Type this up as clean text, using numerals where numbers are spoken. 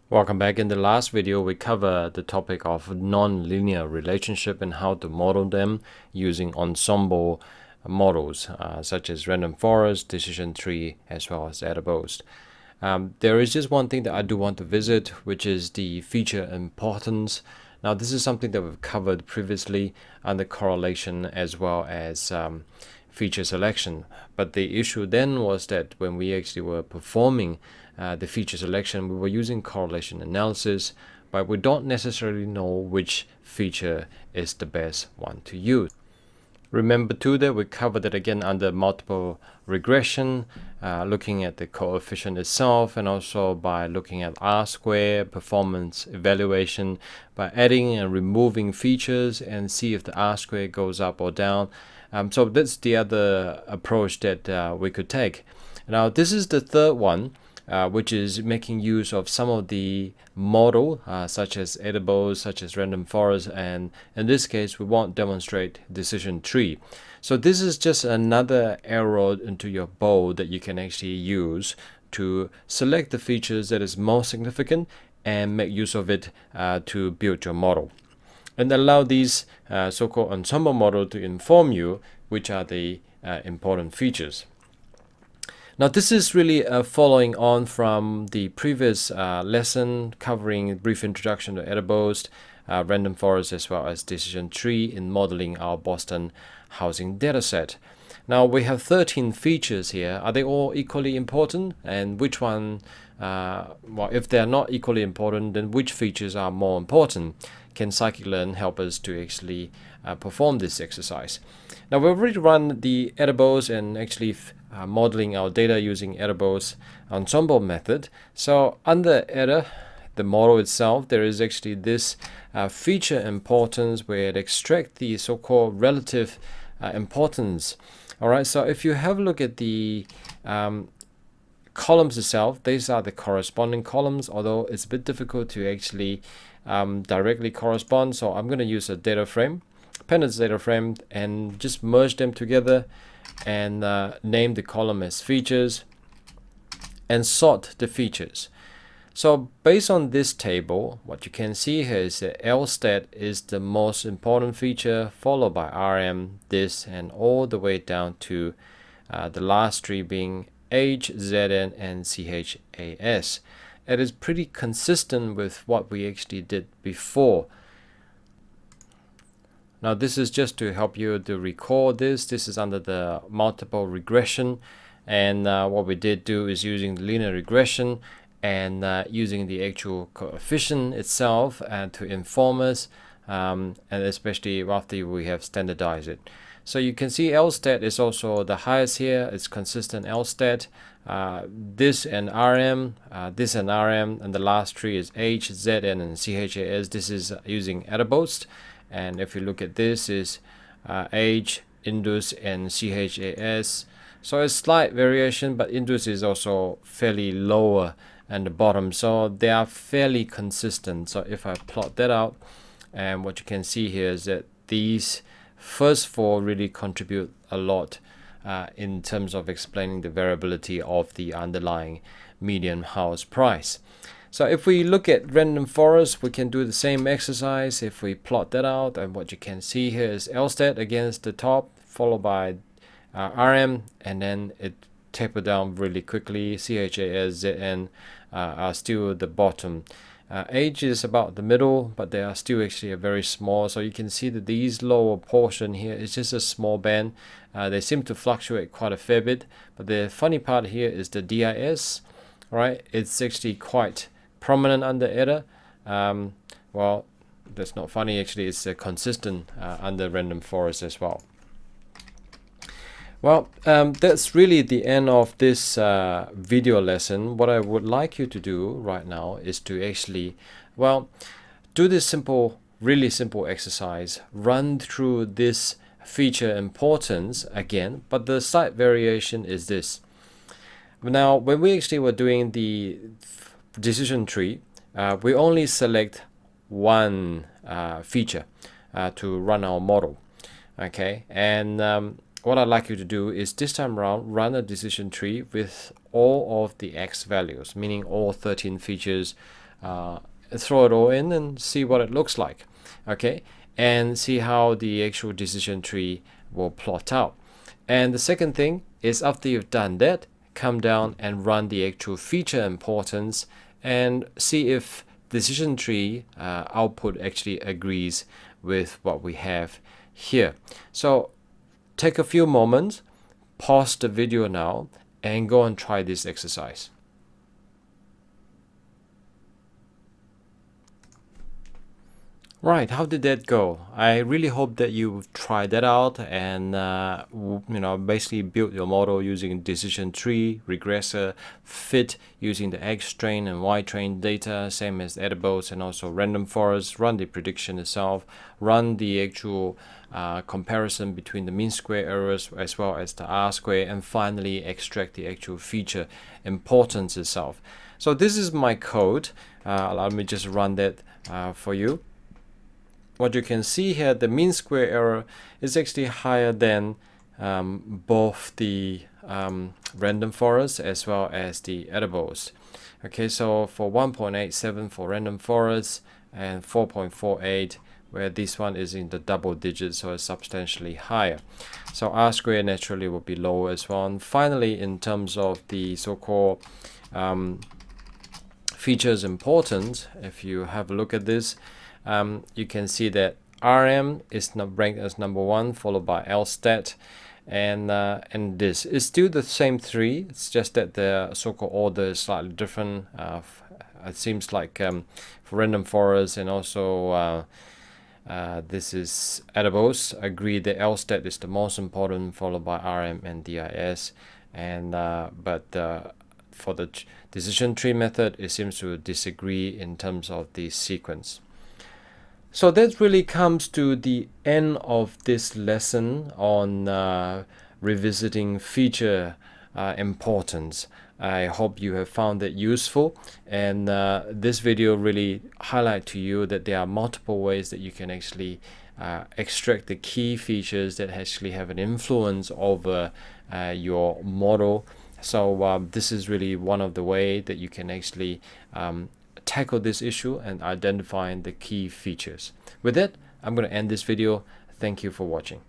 Welcome back. In the last video, we covered the topic of non-linear relationship and how to model them using ensemble models such as random forest, decision tree, as well as AdaBoost. There is just one thing that I do want to visit, which is the feature importance. Now, this is something that we've covered previously under correlation as well as feature selection. But the issue then was that when we actually were performing the feature selection, we were using correlation analysis, but we don't necessarily know which feature is the best one to use. Remember too that we covered it again under multiple regression, looking at the coefficient itself, and also by looking at R-square performance evaluation by adding and removing features and see if the R-square goes up or down. So that's the other approach that we could take. Now this is the third one, which is making use of some of the model such as AdaBoost, such as random forest, and in this case we won't demonstrate decision tree. So this is just another arrow into your bow that you can actually use to select the features that is most significant and make use of it to build your model, and allow these so-called ensemble model to inform you which are the important features. Now this is really following on from the previous lesson covering a brief introduction to AdaBoost, random forest, as well as decision tree in modeling our Boston housing dataset. Now we have 13 features here. Are they all equally important? And which one, well, if they're not equally important, then which features are more important? Can scikit-learn help us to actually perform this exercise? Now we've already run the AdaBoost and actually modeling our data using AdaBoost ensemble method. So under Ada, the model itself, there is actually this feature importance where it extracts the so-called relative importance. All right, so if you have a look at the columns itself, these are the corresponding columns, although it's a bit difficult to actually directly correspond. So I'm going to use a data frame, pandas data frame, and just merge them together and name the column as features and sort the features. So based on this table, what you can see here is that LSTAT is the most important feature, followed by RM, this, and all the way down to the last three being age, ZN, and CHAS. It is pretty consistent with what we actually did before. Now this is just to help you to recall this. This is under the multiple regression, and what we did do is using the linear regression and using the actual coefficient itself to inform us, and especially after we have standardized it. So you can see LSTAT is also the highest here. It's consistent LSTAT. This and RM, and the last three is H, ZN, and CHAS. This is using AdaBoost. And if you look at this is age, Indus, and CHAS. So a slight variation, but Indus is also fairly lower at the bottom. So they are fairly consistent. So if I plot that out, and what you can see here is that these first four really contribute a lot in terms of explaining the variability of the underlying median house price. So if we look at random forest, we can do the same exercise. If we plot that out, and what you can see here is LSTAT against the top, followed by RM, and then it tapered down really quickly. CHAS, ZN are still the bottom. Age is about the middle, but they are still actually very small. So you can see that these lower portion here is just a small band. They seem to fluctuate quite a fair bit. But the funny part here is the DIS, right? It's actually quite prominent under Ada. Well, that's not funny actually. It's consistent under random forest as well. Well, that's really the end of this video lesson. What I would like you to do right now is to actually, well, do this simple, really simple exercise. Run through this feature importance again, but the slight variation is this. Now, when we actually were doing the decision tree, we only select one feature to run our model. Okay, and what I'd like you to do is this time around run a decision tree with all of the X values, meaning all 13 features throw it all in and see what it looks like, okay, and see how the actual decision tree will plot out. And the second thing is, after you've done that, come down and run the actual feature importance and see if decision tree output actually agrees with what we have here. So take a few moments, pause the video now, and go and try this exercise. Right, how did that go? I really hope that you try that out and basically build your model using decision tree, regressor, fit using the X train and Y train data, same as edibles, and also random forest. Run the prediction itself, run the actual comparison between the mean square errors as well as the R square, and finally extract the actual feature importance itself. So this is my code. Allow me just run that for you. What you can see here, the mean square error is actually higher than both the random forest as well as the edibles. Okay, so for 1.87 for random forest and 4.48, where this one is in the double digits, so it's substantially higher. So R square naturally will be lower as well. And finally, in terms of the so-called features importance, if you have a look at this, you can see that RM is ranked as number 1, followed by LSTAT, and this is still the same 3. It's just that the so-called order is slightly different. It seems like for random forest and also this is edibles, agree that LSTAT is the most important, followed by RM and DIS, and for the decision tree method, it seems to disagree in terms of the sequence. So that really comes to the end of this lesson on revisiting feature importance. I hope you have found it useful, and this video really highlight to you that there are multiple ways that you can actually extract the key features that actually have an influence over your model. So this is really one of the way that you can actually tackle this issue and identifying the key features. With that, I'm going to end this video. Thank you for watching.